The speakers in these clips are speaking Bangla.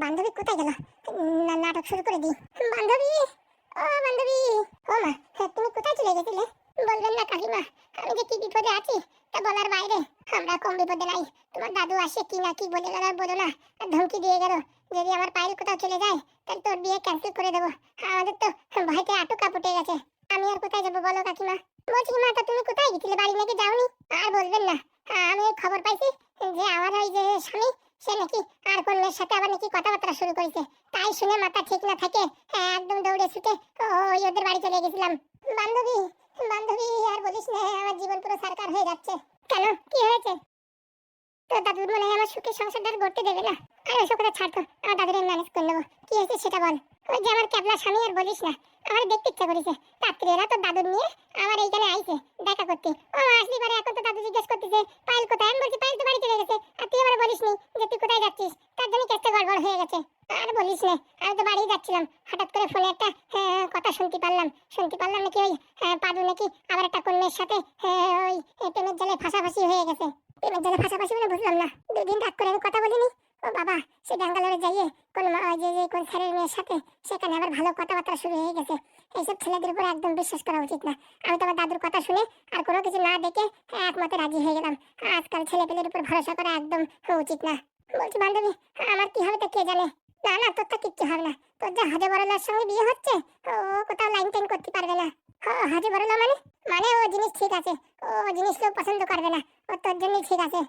বান্ধবী কোথায় গেল? নাটক শুরু করে দিই। বান্ধবী, ও বান্ধবী, ও মা, তুমি কোথায় চলে গেছিলে? বলবেন না কাকিমা, আমি যে কি বিপদে আছি তা বলার বাইরে। আমরা কম বিপদে নাই। তোমার দাদু আসে কি না কি বলে গেল আর বলো না, আর ধমকি দিয়ে গেল যদি আমার পায়েল কোথাও চলে যায় তাহলে তোর বিয়ে ক্যান্সেল করে দেবো। আমাদের তো ভয়তে আটু কাপুটে গেছে। আমি আর কোথায় যাবো বলো কাকিমা? বলছি কি মা, তা তুমি কোথায় গেছিলে? বাড়ি নাকি যাওনি? আর বলবেন না, আমি খবর পাইছি যে আমার ওই যে স্বামী সে নাকি আর কোন মেয়ের সাথে আবার নাকি কথাবার্তা শুরু করেছে। তাই শুনে মাথা ঠিক না থাকে একদম দৌড়ে ছুটে ওই ওদের বাড়ি চলে গেছিলাম। বান্ধবী, বান্ধবী আর বলিস না, আমার জীবন পুরো সরকার হয়ে যাচ্ছে। কেন, কি হয়েছে? তো দাদুর মনে হয় আমার সুখের সংসারটা আর গড়তে দেবে না। আর ওইসব কথা ছাড় তো, আমার দাদুর ম্যানেজ করে নেবো। কি হয়েছে সেটা বল। ওই যে আমার ক্যাবলা স্বামী আর বলিস না, আমার দেখতে ইচ্ছা করেছে। রাত্রিবেলা তো দাদুর নিয়ে আমার এইখানে আইছে দেখা করতে। ও আসলি পারে, এখন তো দাদু জিজ্ঞেস করতেছে পায়েল কোথায়। আমি বলছি পায়েল তো বাড়ি চলে গেছে, আর তুই আমার বলিসনি যে তুই কোথায় যাচ্ছিস। তার জন্য কেসটা গড়বড় হয়ে গেছে। আর বলিস না, আমি তো বাড়ি যাচ্ছিলাম, হঠাৎ করে ফোনে একটা কথা শুনতে পারলাম নাকি ওই পাদু নাকি আবার একটা কোন মেয়ের সাথে ওই প্রেমের জালে ফাঁসাফাঁসি হয়ে গেছে। প্রেমের জালে ফাঁসাফাঁসি মানে বুঝলাম না। 2 দিন রাত করে আমি কথা বলিনি। ও বাবা, সে ব্যাঙ্গালোরে যাইয়ে কোন ওই যে কোন ছেলের মেয়ের সাথে সেখানে আবার ভালো কথাবার্তা শুরু হয়ে গেছে। এইসব ছেলেদের উপর একদম বিশ্বাস করা উচিত না। আমি তো আমার দাদুর কথা শুনে আর কোনো কিছু না দেখে একমতে রাজি হয়ে গেলাম। আজকাল ছেলেপেলের উপর ভরসা করা একদম উচিত না। বলছি বান্ধবী, আমার কি হবে তা কে জানে। না না, তোর তো কিচ্ছু হবে না। তোর যে হাজে বড়লার সঙ্গে বিয়ে হচ্ছে, ও কোথাও লাইন টাইন করতে পারবে না। হাজে বড়লা মানে মানে ও জিনিস ঠিক আছে, ও জিনিস কেউ পছন্দ করবে না, ও তোর জন্যই ঠিক আছে।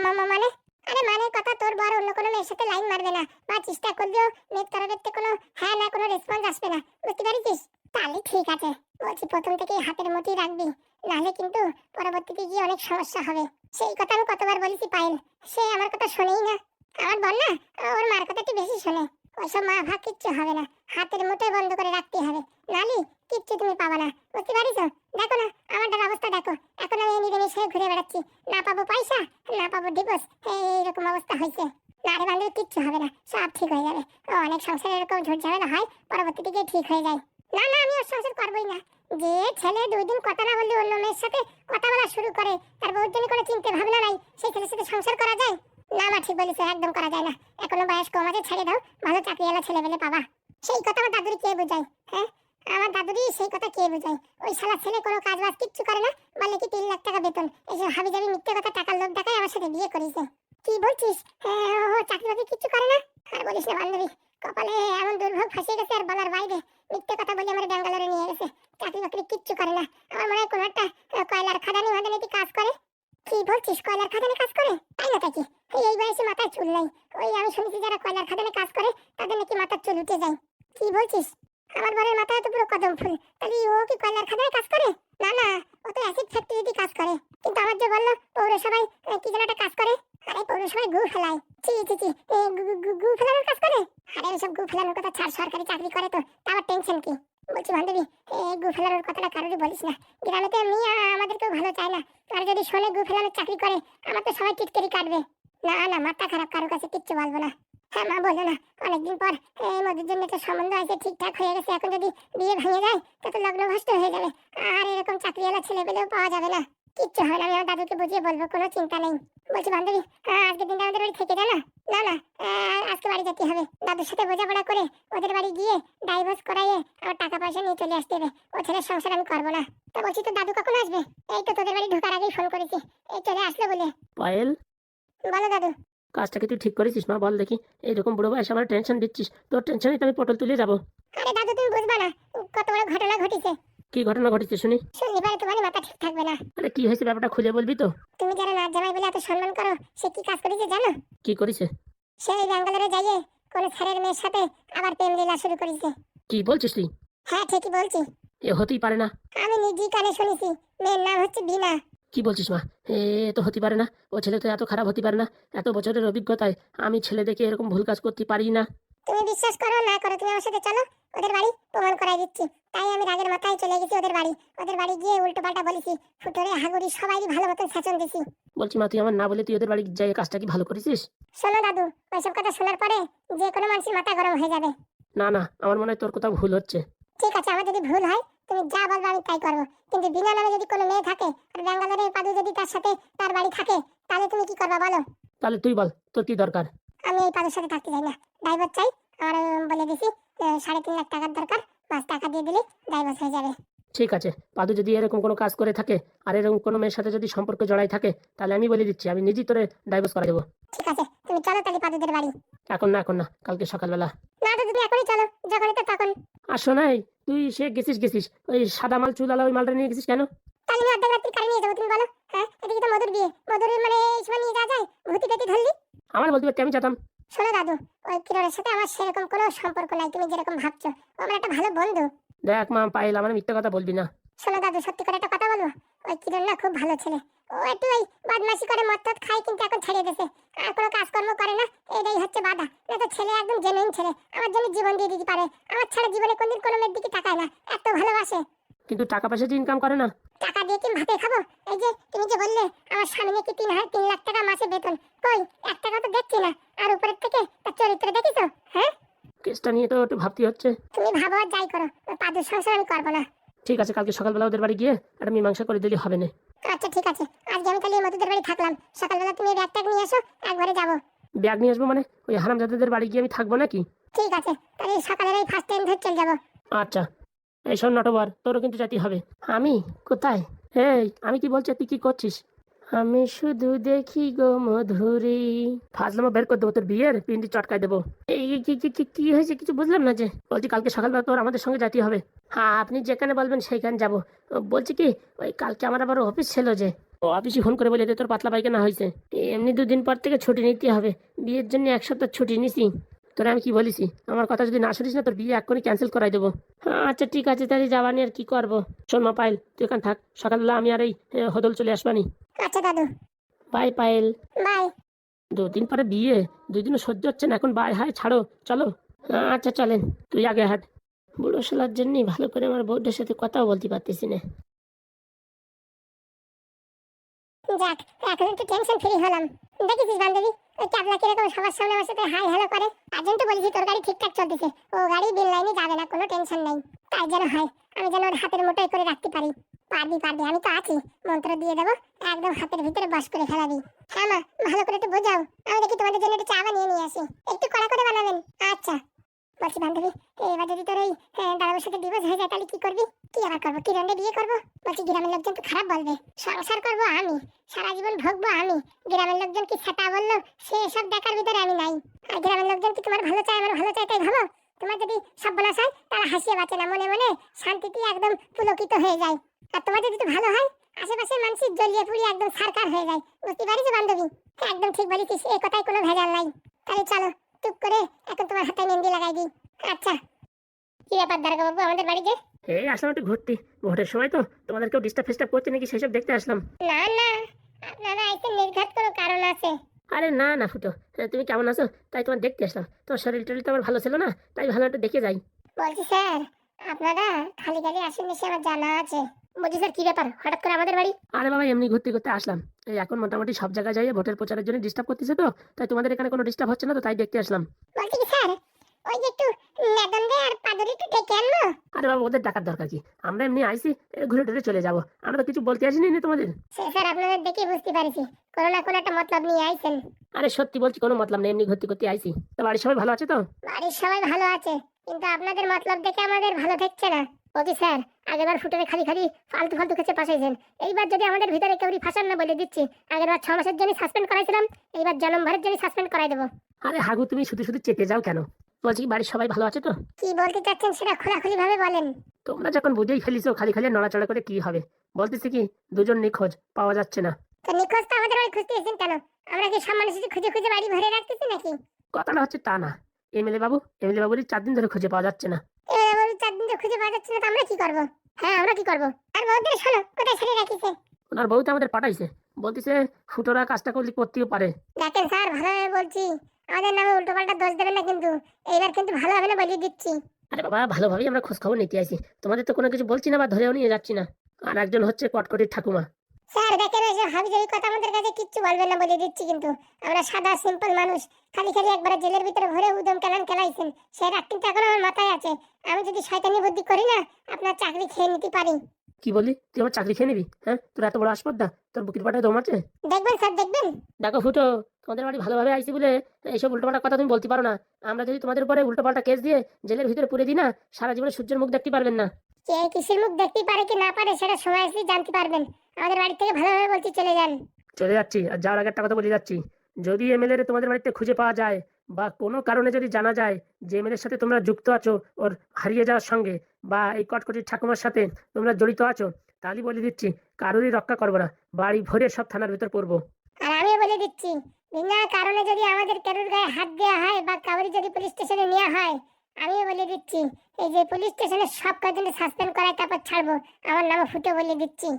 মামা মানে, আরে মানে কথা, তোর বর অন্য কোনো মেয়ের সাথে লাইন মারবে না, বা চেষ্টা করলেও মেয়ের তরফের কোনো হ্যাঁ না কোনো রেসপন্স আসবে না, বুঝতে পারছিস? তাহলে ঠিক আছে। বলছি প্রথম থেকেই হাতের মুঠি রাখবি, নাহলে কিন্তু পরবর্তীতে গিয়ে অনেক সমস্যা হবে। সেই কথা আমি কতবার বলেছি পায়েল, সে আমার কথা শোনেই না। আমার বল না, ওর মার কথা একটু বেশি শোনে। ওইসব মা ভাগ কিচ্ছু হবে না, হাতের মুঠোয় বন্ধ করে রাখতে হবে, নালি কিচ্ছু তুমি পাবা না, বুঝতে পারিস? দেখো না আমাদের অবস্থা দেখো, এখন আমি নিরামিষ হয়ে ঘুরে বেড়াচ্ছি, না পাবো পয়সা না পাবো ডিভোর্স, এইরকম অবস্থা হয়েছে। না রে বান্ধবী, কিচ্ছু হবে না, সব ঠিক হয়ে যাবে। অনেক সংসারে এরকম ঝুট ঝামেলা হয়, পরবর্তীতে গিয়ে ঠিক হয়ে যায়। না না, আমি ওর সংসার করবোই না। যে ছেলে 2 দিন কথা না বললে অন্য মেয়ের সাথে কথা বলা শুরু করে, তার বউর জন্য কোনো চিন্তা ভাবনা নাই, সেই ছেলের সাথে সংসার করা যায়? না মা, ঠিক বলেছো, একদম করা যায় না। এখনো বয়স কম আছে, ছেড়ে দাও, ভালো চাকরিওয়ালা ছেলে পেলে পাবা। সেই কথা আমার দাদুরি কে বোঝায়? হ্যাঁ, আমার দাদুরি সেই কথা কে বোঝায়? ওই শালা ছেলে কোনো কাজ বাজ কিচ্ছু করে না, বলে কি 3 লাখ টাকা বেতন, এসব হাবি জাবি মিথ্যে কথা, টাকার লোভ দেখায় আমার সাথে বিয়ে করেছে। কি বলছিস? ও চাকরি বাকরি কিচ্ছু করে না? আর বলিস না বান্ধবী, কপালে এমন দুর্ভোগ ফাঁসে গেছে আর বলার বাইরে। মিথ্যে কথা বলে আমার ব্যাঙ্গালোরে নিয়ে গেছে, চাকরি বাকরি কিচ্ছু করে না। আমার মনে হয় কোনো একটা কয়লার খাদানি মাদানিতে কাজ করে। কি বলছিস, কয়লার খাদানে কাজ করে? তাই না কি? এই বয়সে মাথায় চুল নাই। ওই আমি শুনেছি যারা কয়লার খাদানে কাজ করে তাদের নাকি মাথার চুল উঠে যায়। কি বলছিস? আমার বরের মাথায় তো পুরো কদম ফুল, তাহলে ও কি কয়লার খাদানে কাজ করে? না না, ও তো অ্যাসিড ফ্যাক্টরিতে কাজ করে। কিন্তু আমার যে বললো পৌরসভায় কি যেন একটা কাজ করে। আরে পৌরসভায় গু ফেলায়। ছি ছি ছি, গু ফেলানোর কাজ করে? আরে ওইসব গু ফেলানোর কথা ছাড়, সরকারি চাকরি করে তো, তা আবার টেনশন কি? বলছি বান্ধবী, গু ফেলানোর কথাটা কারোরই বলিস না। গ্রামে তো এমনি আমাদের কেউ ভালো চায় না, আর যদি শোনে গু ফেলানোর চাকরি করে, আমার তো সবাই টিটকারি কাটবে। না না, মাথা খারাপ, কারোর কাছে কিচ্ছু বলবো না। হ্যাঁ মা, বলো না, অনেকদিন পর এই মধুর জন্য তো সম্বন্ধ আছে, ঠিকঠাক হয়ে গেছে, এখন যদি বিয়ে ভেঙে যায় তো লগ্ন ভ্রষ্ট হয়ে যাবে, আর এরকম চাকরিওয়ালা ছেলে পেলেও পাওয়া যাবে না। কিচ্ছু হয় না, আমি আমার দাদুকে বুঝিয়ে বলবো, কোনো চিন্তা নেই। বলছি বান্ধবী, আজকে দিনটা আমাদের বাড়ি থেকে যা না। না না, আজকে বাড়ি যেতে হবে, দাদুর সাথে বোঝাপড়া করে ওদের বাড়ি গিয়ে ডাইভোর্স করাইয়ে আমার টাকা পয়সা নিয়ে চলে আসতে হবে। ও ছেলের সংসার আমি করবো না। তা বলছি তো দাদু কখন আসবে? এই তো তোদের বাড়ি ঢোকার আগেই ফোন করেছি, এই চলে আসলো বলে। পায়েল, বলো দাদু। কাজটা কি তুই ঠিক করেছিস মা? বল দেখি, এইরকম বুড়ো বয়সে আমার টেনশন দিচ্ছিস, তোর টেনশনে তো আমি পটল তুলে যাবো। আরে দাদু, তুমি বুঝবা না, কত বড় ঘটনা ঘটেছে। কি ঘটনা ঘটেছে শুনি? শুনলি পারে তোমার মাথা ঠিক থাকবে না। আরে কি হয়েছে, ব্যাপারটা খুলে বলবি তো? তুমি যারা নাচ জামাই বলে এত সম্মান করো, সে কি কাজ করেছে জানো? কি করেছে? সেই ব্যাঙ্গালোরে যাইয়ে কোন ছেলের মেয়ের সাথে আবার প্রেম লীলা শুরু করেছে। কি বলছিস তুই? হ্যাঁ, ঠিকই বলছি। এ হতেই পারে না। আমি নিজেই কানে শুনেছি। মেয়ের নাম হচ্ছে বিনা। কি বলছিস মা? এ তো হতে পারে না, ও ছেলে তো এত খারাপ হতে পারে না। এত বছরের অভিজ্ঞতায় আমি ছেলে দেখে এরকম ভুল কাজ করতে পারি না। তুমি বিশ্বাস করো না করো, তুমি আমার সাথে চলো, ওদের বাড়ি প্রমাণ করাই দিচ্ছি। তাই আমি রাগের মাথায় চলে গেছি ওদের বাড়ি গিয়ে উল্টো পাল্টা বলেছি, ফুটরে হাগুড়ি সবাইকে ভালো মতন শাসন দিছি। বলছি মা, তুই আমার না বলে তুই ওদের বাড়ি যাই কাজটা কি ভালো করেছিস? শোনো দাদু, ওইসব কথা শোনার পরে যে কোনো মানুষের মাথা গরম হয়ে যাবে। না না, আমার মনে হয় তোর কোথাও ভুল হচ্ছে। ঠিক আছে, আমার যদি ভুল হয় তুমি যা বলবে আমি তাই করবো। কিন্তু বিনা নামে যদি কোনো মেয়ে থাকে আর ব্যাঙ্গালোরের পাদু যদি তার সাথে তার বাড়ি থাকে, তাহলে তুমি কি করবা বলো? তাহলে তুই বল, তোর কি দরকার? আমি এই পাদুর সাথে থাকতে চাই না। ডাইভোর্স চাই। আর বলে দিছি 3.5 লাখ টাকার দরকার, 5 টাকা দিয়ে দিলে ডাইভোর্স হয়ে যাবে। ঠিক আছে, পাদু যদি এরকম কোনো কাজ করে থাকে আর এরকম কোনো মেয়ের সাথে যদি সম্পর্ক জড়াই থাকে, তাহলে আমি বলে দিচ্ছি আমি নিজেই তোরে ডাইভোর্স করে দেবো। ঠিক আছে, তুমি চলো তাহলে পাদুদের বাড়ি। এখন না, এখন না, কালকে সকালবেলা। না তো তুমি এখনই চলো, যখন তো তখন। আর শোনাই, তুই সে গেছিস ওই সাদা মাল চুলালা ওই মালটা নিয়ে গেছিস কেন? তাহলে আমি অর্ধেক রাত্রি কারে নিয়ে যাবো তুমি বলো? হ্যাঁ, এদিকে তো মধুর বিয়ে, মধুর মানে এই সময় নিয়ে যাওয়া যায়? ভূতি পেটি ধরলি? আমার বলতে পারতে আমি যেতাম। শোনো দাদু, ওই কিরণের সাথে আমার সেরকম কোনো সম্পর্ক নাই তুমি যেরকম ভাবছো। ও আমার একটা ভালো বন্ধু। দেখ মা পাইল, আমার মিথ্যে কথা বলবি না। শোনো দাদু, সত্যি করে একটা কথা বলবো, ওই কিরণ না খুব ভালো ছেলে। ও একটু ওই বদমাশি করে মদ টদ খায়, কিন্তু এখন ছেড়ে দিয়েছে। আর কোনো কাজকর্ম করে না, এটাই হচ্ছে বাধা। না তো ছেলে একদম জেনুইন ছেলে, আমার জন্য জীবন দিয়ে দিতে পারে। আমার ছাড়া জীবনে কোনদিন কোনো মেয়ের দিকে তাকায় না, এত ভালোবাসে। কিন্তু টাকা পয়সা যে ইনকাম করে না। টাকা দিয়ে কি ভাতে খাবো? এই যে তুমি যে বললে আমার স্বামী নাকি 3 লাখ টাকা মাসে বেতন, কই 1 টাকা তো দেখছি না। আর উপরের থেকে তার চরিত্র দেখিছো? হ্যাঁ, কেসটা নিয়ে তো একটু ভাবতে হচ্ছে। তুমি ভাবো আর যাই করো, ওই পাদুর সংসার আমি করবো না। ঠিক আছে, কালকে সকালবেলা ওদের বাড়ি গিয়ে একটা মীমাংসা করে দিলে হবে না? আচ্ছা ঠিক আছে, আজকে আমি তাহলে মধুদের বাড়ি থাকলাম। সকালবেলা তুমি ব্যাগ ট্যাগ নিয়ে এসো, একবারে যাবো। ব্যাগ নিয়ে আসবো মানে ওই হারামজাদাদের বাড়ি গিয়ে আমি থাকবো নাকি? ঠিক আছে, তাহলে সকালের এই ফার্স্ট ট্রেন ধরে চলে যাবো। আচ্ছা, এই শোন নটবর, তোরও কিন্তু যেতে হবে। আমি কোথায়? এই আমি কি বলছি, তুই কি করছিস? আমি শুধু দেখি গো মধুরি। ফাজলামো বের করে দেবো, তোর বিয়ের পিন্ডি চটকায় দেবো। এই কি কি কি কি হয়েছে কিছু বুঝলাম না। যে বলছি কালকে সকালবেলা তোর আমাদের সঙ্গে যেতে হবে। হ্যাঁ, আপনি যেখানে বলবেন সেইখানে যাবো। বলছি কি, ওই কালকে আমার আবার অফিস ছিল, যে ও অফিসে ফোন করে বলে দে তোর পাতলা পায়খানা হয়েছে। এমনি 2 দিন পর থেকে ছুটি নিতে হবে, বিয়ের জন্য 1 সপ্তাহ ছুটি নিছি। তোরা আমি কি বলিছি, আমার কথা যদি না শুনিস না তোর বিয়ে এক্ষুনি ক্যান্সেল করাই দেবো। আচ্ছা ঠিক আছে, তাহলে যাওয়া নিয়ে আর কি করবো। শোন মা পায়েল, তুই এখানে থাক, সকালবেলা আমি আর এই হদল চলে আসবানি। আচ্ছা দাদু, বাই পায়েল। বাই। 2 দিন পরে বিয়ে, 2 দিনও সহ্য হচ্ছে না এখন। বাই হাই ছাড়ো, চলো। আচ্ছা চলেন, তুই আগে হাঁট। বুড়ো শালার জন্যই ভালো করে আমার বউদের সাথে কথাও বলতে পারতেছি না। যাক, এখন একটু টেনশন ফ্রি হলাম। দেখেছিস বান্ধবী, ওই ক্যাবলা কিরকম সবার সামনে আমার সাথে হাই হ্যালো করে। তার জন্য তো বলেছি তোর গাড়ি ঠিকঠাক চলতেছে, ও গাড়ি বিল লাইনে যাবে না, কোনো টেনশন নেই। তাই যেন হয়, আমি যেন ওর হাতের মুঠোয় করে রাখতে পারি। পারবি পারবি, আমি তো আছি, মন্ত্র দিয়ে দেবো, একদম হাতের ভিতরে বস করে ফেলাবি। হ্যাঁ মা, ভালো করে একটু বোঝাও। আমি দেখি তোমাদের জন্য একটু চা বানিয়ে নিয়ে আসি, একটু কড়া করে বানাবেন। আচ্ছা। বলছি বান্ধবী, এবার যদি তোর ওই দাদার সাথে ডিভোর্স হয়ে যায় তাহলে কি করবি? কি আবার করবো, কি রন্ডে বিয়ে করবো? বলছি গ্রামের লোকজন তো খারাপ বলবে, সংসার করবো আমি, সারা জীবন ভোগবো আমি। গ্রামের লোকজন কি সেটা বললো, সে সব দেখার ভিতরে আমি নাই। আর গ্রামের লোকজন কি তোমার ভালো চায়, আমার ভালো চায় তাই ভাবো? তোমার যদি সর্বনাশ হয় তারা হাসিয়ে বাঁচে না, মনে মনে শান্তিতে একদম পুলকিত হয়ে যায়। আর তোমার যদি ভালো হয়, আশেপাশের মানুষ জ্বলিয়ে পুড়িয়ে একদম সারকার হয়ে যায়। বুঝতে পারিস বান্ধবী? একদম ঠিক বলেছিস, এই কথায় কোনো ভেজাল নাই। তাহলে চলো টুক করে এখন তোমার হাতে মেহেন্দি লাগাই দিই। আচ্ছা, কি ব্যাপার দারোগা বাবু, আমাদের বাড়িতে? এই আসলাম একটু ঘুরতে, ভোটের সময় তো তোমাদের কেউ ডিস্টার্ব ফিস্টার্ব করছে নাকি সেসব দেখতে আসলাম। না না, আপনারা আইতে নির্ঘাত কোনো কারণ আছে? আরে না না ফুটো, তুমি কেমন আছো তাই তোমার দেখতে আসলাম। তোমার শরীর টরীর তো আমার ভালো ছিল না, তাই ভালো একটু দেখে যাই। বলছি স্যার, আপনারা খালি খালি আসেন সে আমার জানা আছে। বলছি স্যার, কি ব্যাপার হঠাৎ করে আমাদের বাড়ি? আরে বাবা এমনি ঘুরতে ঘুরতে আসলাম। এই এখন মোটামুটি সব জায়গায় যাই ভোটের প্রচারের জন্য ডিস্টার্ব করতেছে তো, তাই তোমাদের এখানে কোনো ডিস্টার্ব হচ্ছে না তো, তাই দেখতে আসলাম। বলছি কি স্যার, ওই যে একটু ম্যাডামদের আর পাদুরি একটু ডেকে আনবো? আরে বাবা ওদের টাকার দরকার কি, আমরা এমনি আইসি, ঘুরে টুরে চলে যাবো। আমরা তো কিছু বলতে আসিনি না তোমাদের। সে স্যার আপনাদের দেখে বুঝতে পারছি কোনো না কোনো একটা মতলব নিয়ে আইছেন। আরে সত্যি বলছি, কোনো মতলব নেই, এমনি ঘুরতে ঘুরতে আইসি। তো বাড়ির সবাই ভালো আছে তো? বাড়ির সবাই ভালো আছে, কিন্তু আপনাদের মতলব দেখে আমাদের ভালো ঠেকছে না। বলছি স্যার, আগেরবার ফুটে খালি খালি ফালতু ফালতু খেতে পাঠাইছেন, এইবার যদি আমাদের ভিতরে কেউ ফাঁসান না বলে দিচ্ছি। আগেরবার 6 মাসের জন্য সাসপেন্ড করাইছিলাম, এইবার জন্মভরের জন্য সাসপেন্ড করাই দেবো। আরে হাগু তুমি শুধু শুধু চেপে যাও কেন? বলছি কি বাড়ির সবাই ভালো আছে তো? কি বলতে চাচ্ছেন সেটা খোলাখুলি ভাবে বলেন। তোমরা যখন বুঝেই ফেলিছো খালি খালি নড়াচড়া করে কি হবে? বলতেছি কি, 2জন নিখোঁজ, পাওয়া যাচ্ছে না। তো নিখোঁজ তো আমাদের বাড়ি খুঁজতে এসেছেন কেন? আমরা কি সব মানুষ খুঁজে খুঁজে বাড়ি ভরে রাখতেছি নাকি? কথাটা হচ্ছে তা না, এমএলএ বাবুরই 4 দিন ধরে খুঁজে পাওয়া যাচ্ছে না। এবার 4 দিন ধরে খুঁজে পাওয়া যাচ্ছে না, তো আমরা কি করবো? হ্যাঁ, আমরা কি করবো? আর বউদের শোনো, কোথায় ছেড়ে রাখিছে? ওনার বউ তো আমাদের পাঠাইছে, বলতেছে ফুটোরা কাজটা করলে করতেও পারে। দেখেন স্যার, ভালোভাবে বলছি, আমাদের নামে উল্টোপাল্টা দোষ দেবেন না কিন্তু, এইবার কিন্তু ভালো হবে না বলে দিচ্ছি। আরে বাবা ভালোভাবেই আমরা খোঁজ খবর নিতে আইছি, তোমাদের তো কোনো কিছু বলছি না বা ধরেও নিয়ে যাচ্ছি না। আর একজন হচ্ছে কটকটির ঠাকুমা। স্যার দেখেন, ওই যে হাবিজাবি কথা আমাদের কাছে কিচ্ছু বলবেন না বলে দিচ্ছি কিন্তু, আমরা সাদা সিম্পল মানুষ। খালি খালি একবার জেলের ভিতরে ভরে উদম কেলান খেলাইছেন, সেই রাগ কিন্তু এখন আমার মাথায় আছে। আমি যদি শয়তানি বুদ্ধি করি না, আপনার চাকরি খেয়ে নিতে পারি। কি বললি? তুই আমার চাকরি খেয়ে নিবি? হ্যাঁ, তোর এত বড় আসপর্দা, তোর বুকির পাটায় দম আছে? দেখবেন স্যার, দেখবেন। দেখো ফুটো, তোমাদের বাড়ি ভালোভাবে আইছি বলে এইসব উল্টোপাল্টা কথা তুমি বলতে পারো না। আমরা যদি তোমাদের উপরে উল্টোপাল্টা কেস দিয়ে জেলের ভিতরে পুরে দিই না, সারা জীবনে সূর্যের মুখ দেখতে পারবেন না। কে কিসের মুখ দেখতে পারে কি না পারে সেটা সময় আসলে জানতে পারবেন। আমাদের বাড়ি থেকে ভালোভাবে বলছি চলে যান। চলে যাচ্ছি, আর যাওয়ার আগে একটা কথা বলে যাচ্ছি। যদি এমএলএ তোমাদের বাড়িতে খুঁজে পাওয়া যায়, বা কোনো কারণে যদি জানা যায় যে এমএলএর সাথে তোমরা যুক্ত আছো ওর হারিয়ে যাওয়ার সঙ্গে, বা এই কটকটির ঠাকুমার সাথে তোমরা জড়িত আছো, তাহলে বলে দিচ্ছি কারোরই রক্ষা করবো না, বাড়ি ভরে সব থানার ভিতর পড়বো। আর আমিও বলে দিচ্ছি, বিনা কারণে যদি আমাদের কারোর গায়ে হাত দেওয়া হয় বা কাউরি যদি পুলিশ স্টেশনে নেওয়া হয়, আমিও বলে দিচ্ছি এই যে পুলিশ স্টেশনে সব কয়জনকে সাসপেন্ড করায় তারপর ছাড়বো। আমার নামও ফুটে বলে দিচ্ছি।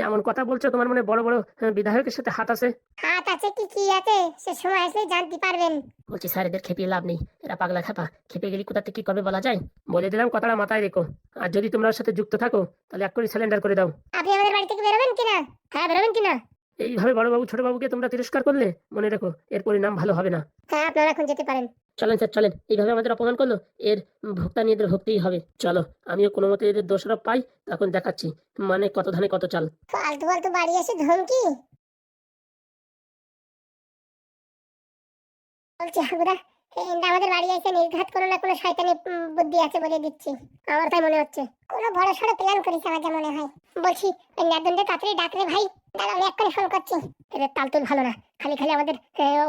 এমন কথা বলছো, তোমার মনে বড় বড় বিধায়কের সাথে হাত আছে? হাত আছে কি কি আছে সে সময় আসলে জানতে পারবেন। বলছি স্যার, এদের খেপিয়ে লাভ নেই, এরা পাগলা খাপা, খেপে গেলে কোথা থেকে কি করবে বলা যায়। বলে দিলাম, কথাটা মাথায় রেখো। আর যদি তোমরা ওর সাথে যুক্ত থাকো তাহলে এক্ষুনি স্যালেন্ডার করে দাও। আপনি আমাদের বাড়ি থেকে বেরোবেন কিনা? হ্যাঁ, বেরোবেন কিনা? এইভাবে বড়বাবু ছোটবাবুকে তোমরা তিরস্কার করলে মনে রেখো এর পরিণাম ভালো হবে না। হ্যাঁ, আপনারা এখন যেতে পারেন। চলেন স্যার চলেন, এইভাবে আমাদের অপমান করলো, এর ভোক্তা নিয়ে এদের ভুগতেই হবে। চলো, আমিও কোনো মতে এদের দোষারোপ পাই, তখন দেখাচ্ছি মানে কত ধানে কত চাল। ফালতু ফালতু বাড়ি এসে ধমকি বলছি হাগুদা, এন্ড আমাদের বাড়ি এসে নির্ঘাত কোনো না কোনো শয়তানি বুদ্ধি আছে বলে দিচ্ছি। আমার তাই মনে হচ্ছে কোনো বড় সড়ো প্ল্যান করিস আমার যা মনে হয়। বলছি ওই নাদনকে তাড়াতাড়ি ডাক রে ভাই। দাঁড়া, আমি এক্ষুনি ফোন করছি। এদের তালতুল ভালো না, খালি খালি আমাদের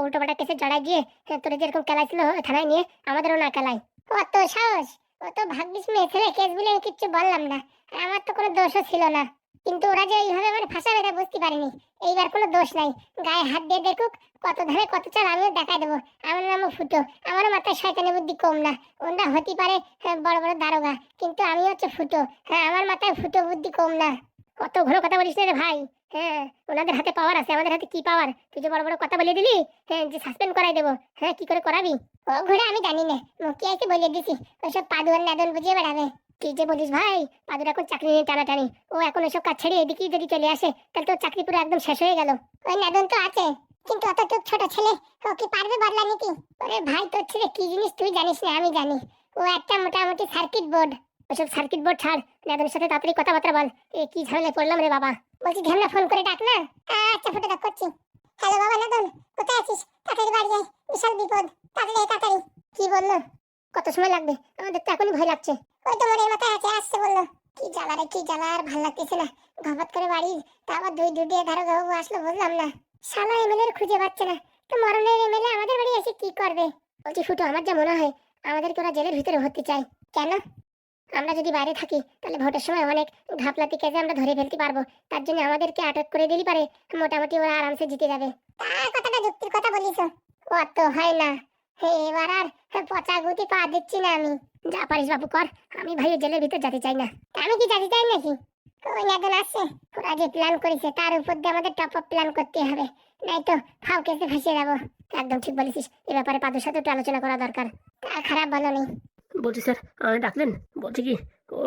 উল্টোপাল্টা কেসে জড়াই দিয়ে তোরে যেরকম কেলাইছিল থানায় নিয়ে আমাদেরও না কেলাই। অত সাহস! ও তো ভাগ্যিস মেয়ে ছেলে, কেস বলে আমি কিচ্ছু বললাম না। আর আমার তো কোনো দোষও ছিল না, কিন্তু ওরা যে এইভাবে আমার ফাঁসাবে এটা বুঝতে পারিনি। এইবার কোনো দোষ নাই, গায়ে হাত দিয়ে দেখুক কত ধারে কত চাল, আমিও দেখাই দেবো। আমার নামও ফুটো, আমারও মাথায় শয়তানি বুদ্ধি কম না। ওরা হতে পারে বড় বড় দারোগা, কিন্তু আমি হচ্ছে ফুটো। হ্যাঁ, আমার মাথায় ফুটো বুদ্ধি কম না। কত ঘন কথা বলিস না রে ভাই। হ্যাঁ, ওনাদের হাতে পাওয়ার আছে, আমাদের হাতে কি পাওয়ার? তুই যে বড় বড় কথা বলে দিলি, হ্যাঁ, যে সাসপেন্ড করাই দেবো। হ্যাঁ, কি করে করাবি? ও ঘুরে আমি জানি না, মুখে এসে বলে দিছি ওইসব পাদুয়ার নাদন বুঝিয়ে বেড়াবে। কি যে বলিস ভাই, পাদুর এখন চাকরি নিয়ে টানাটানি। ও এখন ওইসব কাজ ছেড়ে এদিকেই যদি চলে আসে তাহলে তোর চাকরি পুরো একদম শেষ হয়ে গেল। ওই নাদন তো আছে, কিন্তু অতটুক ছোট ছেলে ও কি পারবে বদলা নিতে? ওরে ভাই, তোর ছেলে কি জিনিস তুই জানিস না, আমি জানি। ও একটা মোটামুটি সার্কিট বোর্ড। ওসব সার্কিট বোর্ড ছাড়, নাদনের সাথে তাড়াতাড়ি কথাবার্তা বল। এ কি ঝামেলায় পড়লাম রে বাবা। বলছি ঢ্যামনা ফোন করে ডাক না। আচ্ছা, ফটো ডাক করছি। হ্যালো বাবা নাদন, কোথায় আছিস? তাড়াতাড়ি বাড়ি আয়, বিশাল বিপদ। তাড়াতাড়ি আয়, তাড়াতাড়ি। কি বললো? কত সময় লাগবে? আমাদের তো এখনই ভয় লাগছে। ওই তো মনের মাথায় আছে, আসছে বললো। কি জ্বালা রে, কি জ্বালা, আর ভাল লাগতেছে না। ঘপাত করে বাড়ি, তা আবার দুই দিয়ে ধারো বাবু আসলো, বুঝলাম না। শালা এমএলএ খুঁজে পাচ্ছে না, তো মরণের এমএলএ আমাদের বাড়ি এসে কি করবে? বলছি ফুটো, আমার যা মনে হয় আমাদেরকে ওরা জেলের ভিতরে ভর্তি চাই। কেন? আমরা যদি বাইরে থাকি তাহলে ভোটের সময় অনেক ঘাপলাতি কেসে আমরা ধরে ফেলতে পারবো। তার জন্য আমাদেরকে আটক করে দিলি পারে, মোটামুটি ওরা আরামসে জিতে যাবে। তার কথাটা যুক্তির কথা বলিস। ও তো হয় না। এবার আর পচা গুতি পা দিচ্ছি না আমি। যা পারিস বাবু কর, আমি ভাই জেলের ভিতর যেতে চাই না। আমি কি যেতে চাই নাকি? ওই নাদন আসছে, ওরা যে প্ল্যান করেছে তার উপর দিয়ে আমাদের টপ আপ প্ল্যান করতে হবে, নাই তো ফাউ কেসে ফেসে যাবো। একদম ঠিক বলেছিস, এ ব্যাপারে পাদুর সাথে একটু আলোচনা করা দরকার। তা খারাপ বলো নি। বলছি স্যার, আমি ডাকলেন? বলছি কি,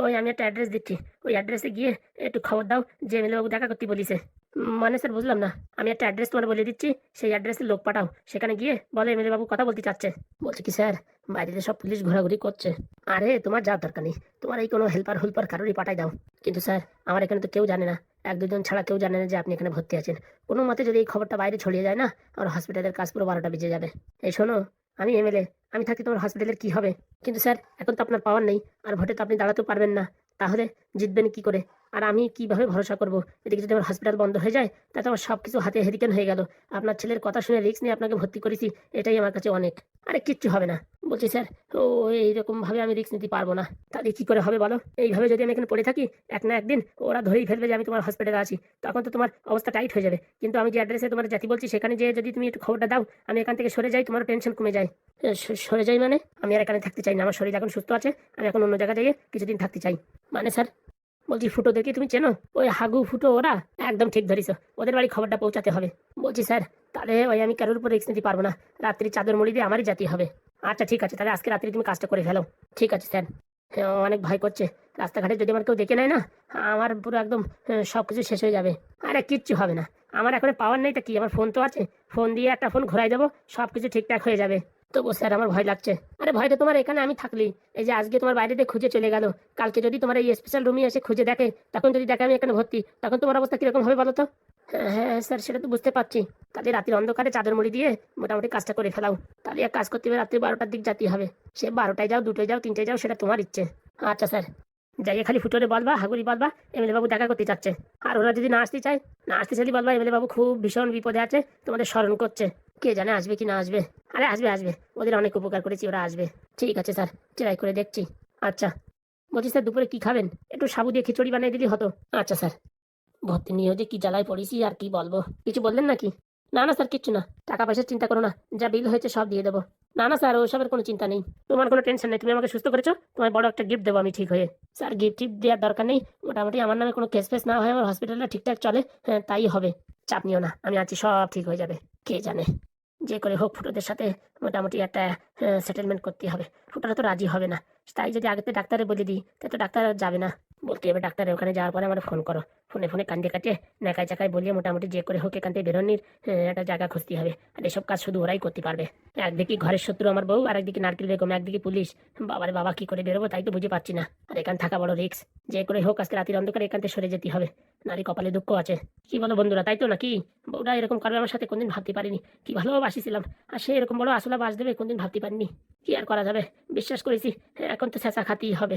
ওই আমি একটা অ্যাড্রেস দিচ্ছি, ওই অ্যাড্রেসে গিয়ে একটু খবর দাও যে এমএলএ বাবু দেখা করতে বলিছে। মানে স্যার বুঝলাম না। আমি একটা অ্যাড্রেস তোমার বলে দিচ্ছি, সেই অ্যাড্রেসে লোক পাঠাও, সেখানে গিয়ে বলে এমএলএ বাবু কথা বলতে চাচ্ছে। বলছি কি স্যার, বাইরে সব পুলিশ ঘোরাঘুরি করছে। আরে তোমার যাওয়ার দরকার নেই, তোমার এই কোনো হেল্পার হুলপার কারোরই পাঠাই দাও। কিন্তু স্যার, আমার এখানে তো কেউ জানে না, এক দুজন ছাড়া কেউ জানে না যে আপনি এখানে ভর্তি আছেন। কোনো মতে যদি এই খবরটা বাইরে ছড়িয়ে যায় না, আমার হসপিটালের কাজ পুরো 12টা বেজে যাবে। এই শোনো, আমি এমএলএ, আমি থাকতে তোমার হসপিটালের কি হবে? কিন্তু স্যার, এখন তো আপনার পাওয়ার নেই, আর ভোটে তো আপনি দাঁড়াতেও পারবেন না, তাহলে জিতবেন কি করে? আর আমি কিভাবে ভরসা করবো? এদিকে যদি আমার হসপিটাল বন্ধ হয়ে যায় তাতে আমার সব কিছু হাতে হেরিকেন হয়ে গেল। আপনার ছেলের কথা শুনে রিস্ক নিয়ে আপনাকে ভর্তি করেছি, এটাই আমার কাছে অনেক। আরে কিচ্ছু হবে না। বলছি স্যার, ও এইরকম ভাবে আমি রিস্ক নিতে পারবো না। তাহলে কি করে হবে বলো? এইভাবে যদি আমি এখানে পড়ে থাকি, এক না একদিন ওরা ধরেই ফেলবে যে আমি তোমার হসপিটালে আছি, তখন তো তোমার অবস্থা টাইট হয়ে যাবে। কিন্তু আমি যে অ্যাড্রেসে তোমার জাতি বলছি সেখানে যে যদি তুমি একটু খবরটা দাও, আমি এখান থেকে সরে যাই, তোমারও টেনশন কমে যায়। সরে যাই মানে? আমি আর এখানে থাকতে চাই না, আমার শরীর এখন সুস্থ আছে, আমি এখন অন্য জায়গায় যেয়ে কিছুদিন থাকতে চাই। মানে স্যার? বলছি ফুটোদেরকে তুমি চেনো? ওই হাগু ফুটো ওরা? একদম ঠিক ধরিস, ওদের বাড়ি খবরটা পৌঁছাতে হবে। বলছি স্যার, তাহলে ওই আমি কারোর উপর রিস্ক নিতে পারবো না, রাত্রি চাদর মুড়ি দিয়ে আমারই জাতি হবে। আচ্ছা ঠিক আছে, তাহলে আজকে রাত্রি তুমি কাজটা করে ফেলো। ঠিক আছে স্যার। হ্যাঁ, অনেক ভয় করছে, রাস্তাঘাটে যদি আমার কেউ দেখে নেয় না, আমার পুরো একদম সব কিছু শেষ হয়ে যাবে। আরে কিচ্ছু হবে না, আমার এখন পাওয়ার নেই তা কি, আমার ফোন তো আছে, ফোন দিয়ে একটা ফোন ঘোরাই দেবো, সব কিছু ঠিকঠাক হয়ে যাবে। তবু স্যার আমার ভয় লাগছে। আরে ভয়টা তোমার এখানে আমি থাকলি, এই যে আজকে তোমার বাইরে দিয়ে খুঁজে চলে গেল, কালকে যদি তোমার এই স্পেশাল রুমে এসে খুঁজে দেখে, তখন যদি দেখে আমি এখানে ভর্তি, তখন তোমার অবস্থা কিরকম হবে বলো তো? হ্যাঁ হ্যাঁ স্যার, সেটা তো বুঝতে পারছি। তাহলে রাতের অন্ধকারে চাদর মুড়ি দিয়ে মোটামুটি কাজটা করে ফেলাও। তাহলে এক কাজ করতে হবে, রাত্রি 12টার দিক যেতে হবে। সে 12টায় যাও, 2টোয় যাও, 3টায় যাও, সেটা তোমার ইচ্ছে। আচ্ছা স্যার। যাইয়ে খালি ফুটোরে বলবা, হাগুরি বলবা এমএলএ বাবু দেখা করতে চাচ্ছে। আর ওরা যদি না আসতে চায়, না আসতে চাইলে বলবা এমএলএ বাবু খুব ভীষণ বিপদে আছে, তোমাদের স্মরণ করছে। কে জানে আসবে কি না আসবে। আরে আসবে আসবে, ওদের অনেক উপকার করেছি, ওরা আসবে। ঠিক আছে স্যার, ট্রাই করে দেখছি। আচ্ছা, বলছি স্যার দুপুরে কি খাবেন? একটু সাবু দিয়ে খিচুড়ি বানিয়ে দিলেই হতো। আচ্ছা স্যার। ভর্তি নিয়েও যে কি জ্বালায় পড়েছি আর কি বলবো। কিছু বললেন নাকি? না না স্যার, কিচ্ছু না। টাকা পয়সার চিন্তা করো না, যা বিল হয়েছে সব দিয়ে দেবো। না না স্যার, ওসবের কোনো চিন্তা নেই। তোমার কোনো টেনশন নেই, তুমি আমাকে সুস্থ করেছো, তোমায় বড় একটা গিফট দেবো আমি ঠিক হয়ে। স্যার গিফট টিফট দেওয়ার দরকার নেই, মোটামুটি আমার নামে কোনো কেস ফেস না হয়, আমার হসপিটালটা ঠিকঠাক চলে, হ্যাঁ তাই হবে। চাপ নিও না, আমি আছি, সব ঠিক হয়ে যাবে। কে জানে, যে করে হোক ফুটোদের সাথে মোটামুটি একটা সেটেলমেন্ট করতে হবে। ফুটোরা তো রাজি হবে না, তাই যদি আগেতে ডাক্তারে বলে দিই, তাই তো ডাক্তার আর যাবে না। বলতে হবে ডাক্তারের ওখানে যাওয়ার পরে আমার ফোন করো, ফোনে ফোনে কান্দে কাটে নাকায় চাকায় বলিয়ে মোটামুটি যে করে হোক এখান থেকে বেরোনির একটা জায়গা খুঁজতে হবে। আর এসব কাজ শুধু ওরাই করতে পারবে। একদিকে ঘরের শত্রু আমার বউ, আর একদিকে নারকেল বেগম, একদিকে পুলিশ। বাবারে বাবা, কি করে বেরোবো তাই তো বুঝে পাচ্ছি না। আর এখান থাকা বড় রিস্ক। যে করে হোক আজকে রাতের অন্ধকারে এখান থেকে সরে যেতে হবে। নারী কপালে দুঃখ আছে। কি বলো বন্ধুরা, তাই তো নাকি? বউটা এরকম করবে আমার সাথে কোনদিন ভাবতে পারিনি। কি ভালোবাসিছিলাম, আর সে এরকম বড় আসলা বাস দেবে কোনদিন ভাবতে পারিনি। কি আর করা যাবে, বিশ্বাস করেছি, এখন তো চেঁচা খাতেই হবে।